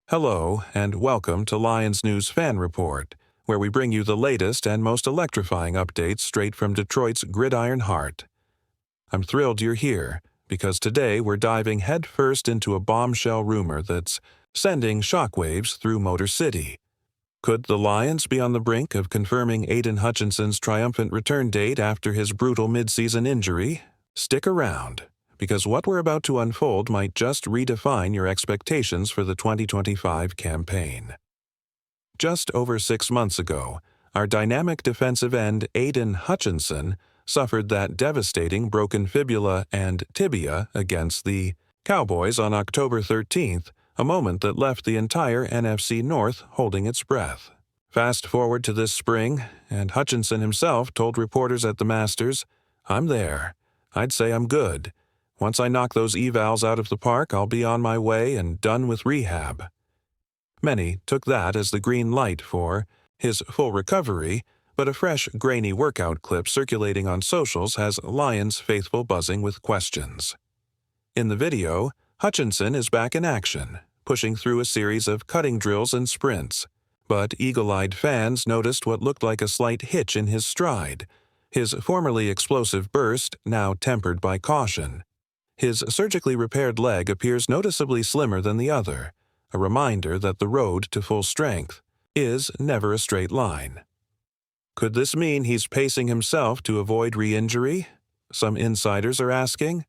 Hello, and welcome to Lions News Fan Report, where we bring you the latest and most electrifying updates straight from Detroit's gridiron heart. I'm thrilled you're here, because today we're diving headfirst into a bombshell rumor that's sending shockwaves through Motor City. Could the Lions be on the brink of confirming Aiden Hutchinson's triumphant return date after his brutal midseason injury? Stick around, because what we're about to unfold might just redefine your expectations for the 2025 campaign. Just over 6 months ago, our dynamic defensive end Aiden Hutchinson suffered that devastating broken fibula and tibia against the Cowboys on October 13th, a moment that left the entire NFC North holding its breath. Fast forward to this spring, and Hutchinson himself told reporters at the Masters, "I'm there. I'd say I'm good. Once I knock those evals out of the park, I'll be on my way and done with rehab." Many took that as the green light for his full recovery, but a fresh, grainy workout clip circulating on socials has Lions faithful buzzing with questions. In the video, Hutchinson is back in action, pushing through a series of cutting drills and sprints. But eagle-eyed fans noticed what looked like a slight hitch in his stride, his formerly explosive burst now tempered by caution. His surgically repaired leg appears noticeably slimmer than the other, a reminder that the road to full strength is never a straight line. Could this mean he's pacing himself to avoid re-injury? Some insiders are asking.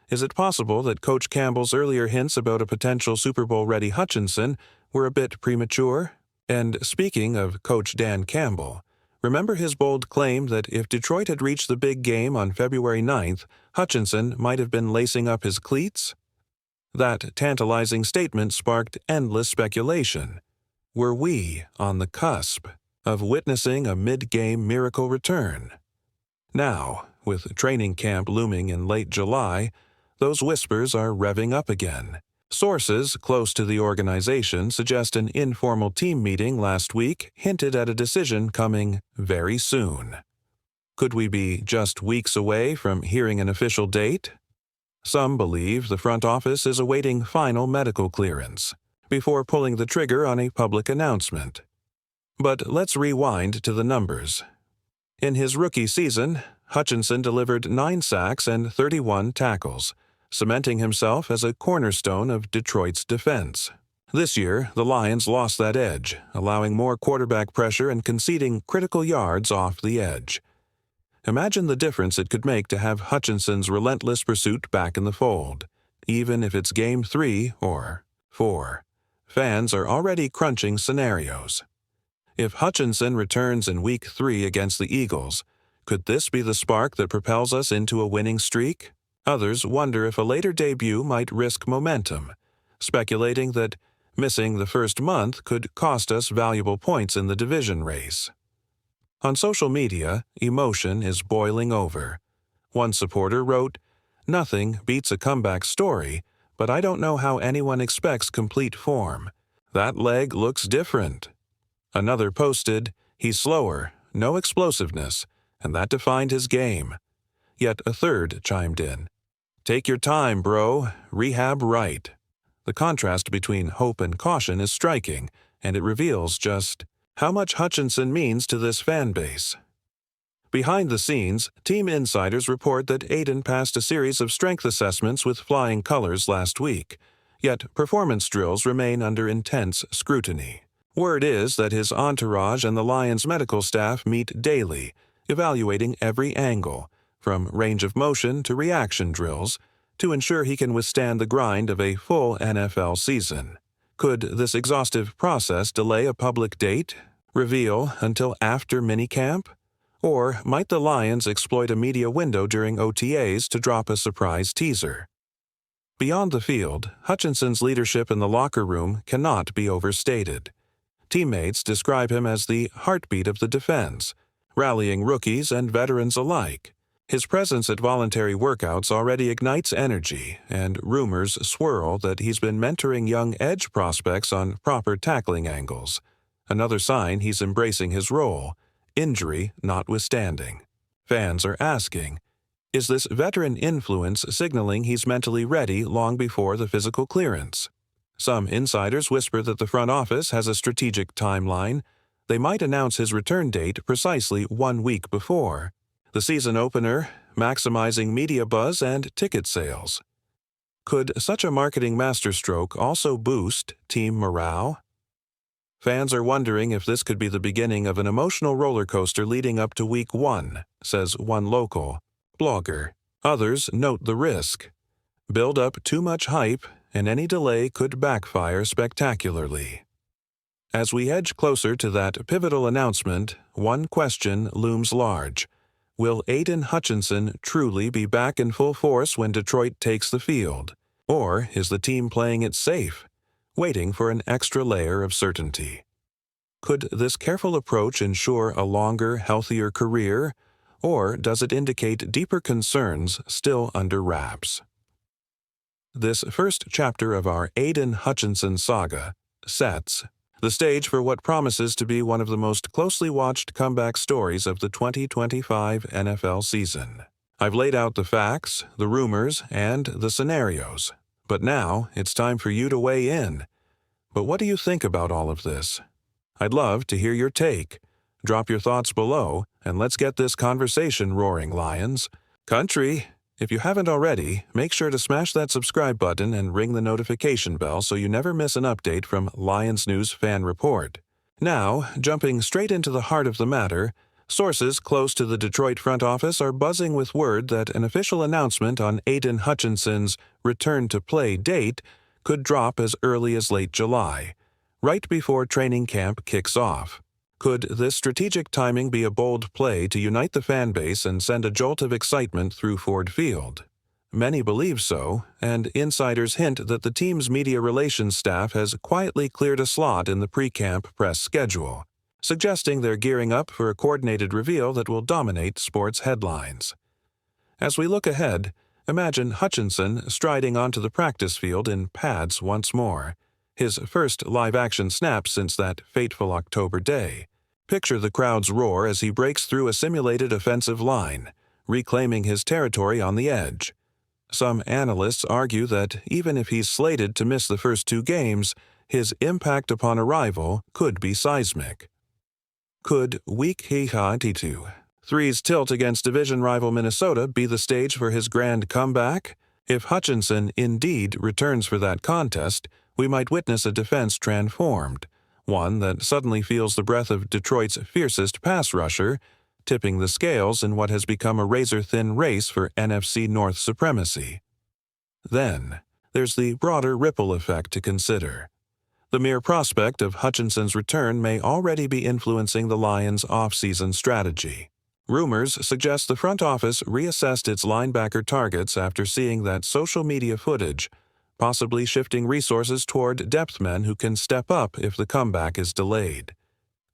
Is it possible that Coach Campbell's earlier hints about a potential Super Bowl-ready Hutchinson were a bit premature? And speaking of Coach Dan Campbell, remember his bold claim that if Detroit had reached the big game on February 9th, Hutchinson might have been lacing up his cleats? That tantalizing statement sparked endless speculation. Were we on the cusp of witnessing a mid-game miracle return? Now, with training camp looming in late July, those whispers are revving up again. Sources close to the organization suggest an informal team meeting last week hinted at a decision coming very soon. Could we be just weeks away from hearing an official date? Some believe the front office is awaiting final medical clearance before pulling the trigger on a public announcement. But let's rewind to the numbers. In his rookie season, Hutchinson delivered 9 sacks and 31 tackles, cementing himself as a cornerstone of Detroit's defense. This year, the Lions lost that edge, allowing more quarterback pressure and conceding critical yards off the edge. Imagine the difference it could make to have Hutchinson's relentless pursuit back in the fold, even if it's Game 3 or 4. Fans are already crunching scenarios. If Hutchinson returns in Week 3 against the Eagles, could this be the spark that propels us into a winning streak? Others wonder if a later debut might risk momentum, speculating that missing the first month could cost us valuable points in the division race. On social media, emotion is boiling over. One supporter wrote, "Nothing beats a comeback story, but I don't know how anyone expects complete form. That leg looks different." Another posted, "He's slower, no explosiveness, and that defined his game." Yet a third chimed in, "Take your time, bro. Rehab right." The contrast between hope and caution is striking, and it reveals just how much Hutchinson means to this fan base. Behind the scenes, team insiders report that Aiden passed a series of strength assessments with flying colors last week, yet performance drills remain under intense scrutiny. Word is that his entourage and the Lions medical staff meet daily, evaluating every angle, from range of motion to reaction drills, to ensure he can withstand the grind of a full NFL season. Could this exhaustive process delay a public date, reveal until after minicamp? Or might the Lions exploit a media window during OTAs to drop a surprise teaser? Beyond the field, Hutchinson's leadership in the locker room cannot be overstated. Teammates describe him as the heartbeat of the defense, rallying rookies and veterans alike. His presence at voluntary workouts already ignites energy, and rumors swirl that he's been mentoring young edge prospects on proper tackling angles. Another sign he's embracing his role, injury notwithstanding. Fans are asking, is this veteran influence signaling he's mentally ready long before the physical clearance? Some insiders whisper that the front office has a strategic timeline. They might announce his return date precisely 1 week before the season opener, maximizing media buzz and ticket sales. Could such a marketing masterstroke also boost team morale? Fans are wondering if this could be the beginning of an emotional roller coaster leading up to Week 1, says one local blogger. Others note the risk. Build up too much hype, and any delay could backfire spectacularly. As we edge closer to that pivotal announcement, one question looms large. Will Aiden Hutchinson truly be back in full force when Detroit takes the field? Or is the team playing it safe, waiting for an extra layer of certainty? Could this careful approach ensure a longer, healthier career, or does it indicate deeper concerns still under wraps? This first chapter of our Aiden Hutchinson saga sets the stage for what promises to be one of the most closely watched comeback stories of the 2025 NFL season. I've laid out the facts, the rumors, and the scenarios, but now it's time for you to weigh in. But what do you think about all of this? I'd love to hear your take. Drop your thoughts below, and let's get this conversation roaring, Lions. Country, if you haven't already, make sure to smash that subscribe button and ring the notification bell so you never miss an update from Lions News Fan Report. Now, jumping straight into the heart of the matter, sources close to the Detroit front office are buzzing with word that an official announcement on Aiden Hutchinson's return-to-play date could drop as early as late July, right before training camp kicks off. Could this strategic timing be a bold play to unite the fan base and send a jolt of excitement through Ford Field? Many believe so, and insiders hint that the team's media relations staff has quietly cleared a slot in the pre-camp press schedule, suggesting they're gearing up for a coordinated reveal that will dominate sports headlines. As we look ahead, imagine Hutchinson striding onto the practice field in pads once more, his first live-action snap since that fateful October day. Picture the crowd's roar as he breaks through a simulated offensive line, reclaiming his territory on the edge. Some analysts argue that even if he's slated to miss the first 2 games, his impact upon arrival could be seismic. Could Week 3's tilt against division rival Minnesota be the stage for his grand comeback? If Hutchinson indeed returns for that contest, we might witness a defense transformed, one that suddenly feels the breath of Detroit's fiercest pass rusher, tipping the scales in what has become a razor-thin race for NFC North supremacy. Then, there's the broader ripple effect to consider. The mere prospect of Hutchinson's return may already be influencing the Lions' off-season strategy. Rumors suggest the front office reassessed its linebacker targets after seeing that social media footage, possibly shifting resources toward depth men who can step up if the comeback is delayed.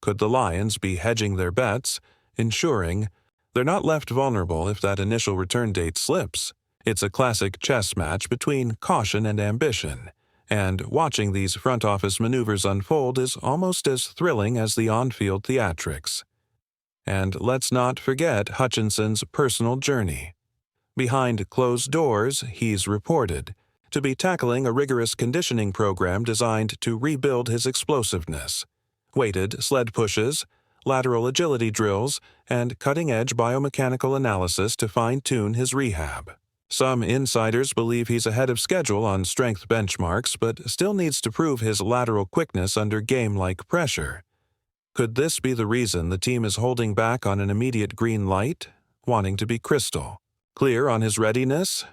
Could the Lions be hedging their bets, ensuring they're not left vulnerable if that initial return date slips? It's a classic chess match between caution and ambition, and watching these front office maneuvers unfold is almost as thrilling as the on-field theatrics. And let's not forget Hutchinson's personal journey. Behind closed doors, he's reported to be tackling a rigorous conditioning program designed to rebuild his explosiveness. Weighted sled pushes, lateral agility drills, and cutting-edge biomechanical analysis to fine-tune his rehab. Some insiders believe he's ahead of schedule on strength benchmarks, but still needs to prove his lateral quickness under game-like pressure. Could this be the reason the team is holding back on an immediate green light, wanting to be crystal clear on his readiness?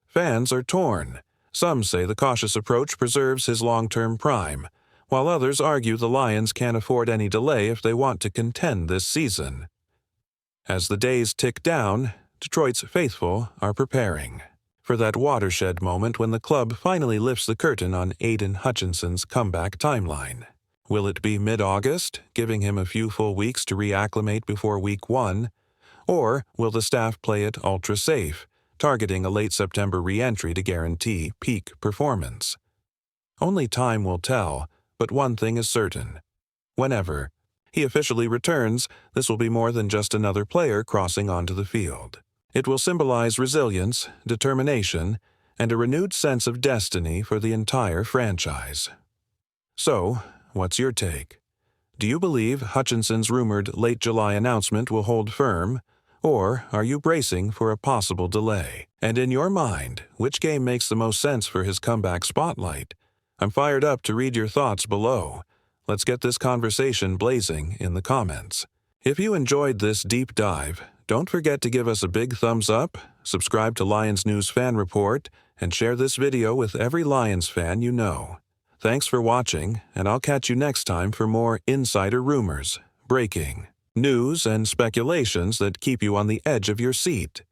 Fans are torn. Some say the cautious approach preserves his long-term prime, while others argue the Lions can't afford any delay if they want to contend this season. As the days tick down, Detroit's faithful are preparing for that watershed moment when the club finally lifts the curtain on Aiden Hutchinson's comeback timeline. Will it be mid-August, giving him a few full weeks to reacclimate before Week 1, or will the staff play it ultra-safe, targeting a late September re-entry to guarantee peak performance? Only time will tell, but one thing is certain. Whenever he officially returns, this will be more than just another player crossing onto the field. It will symbolize resilience, determination, and a renewed sense of destiny for the entire franchise. So, what's your take? Do you believe Hutchinson's rumored late July announcement will hold firm, or are you bracing for a possible delay? And in your mind, which game makes the most sense for his comeback spotlight? I'm fired up to read your thoughts below. Let's get this conversation blazing in the comments. If you enjoyed this deep dive, don't forget to give us a big thumbs up, subscribe to Lions News Fan Report, and share this video with every Lions fan you know. Thanks for watching, and I'll catch you next time for more insider rumors, breaking news, and speculations that keep you on the edge of your seat.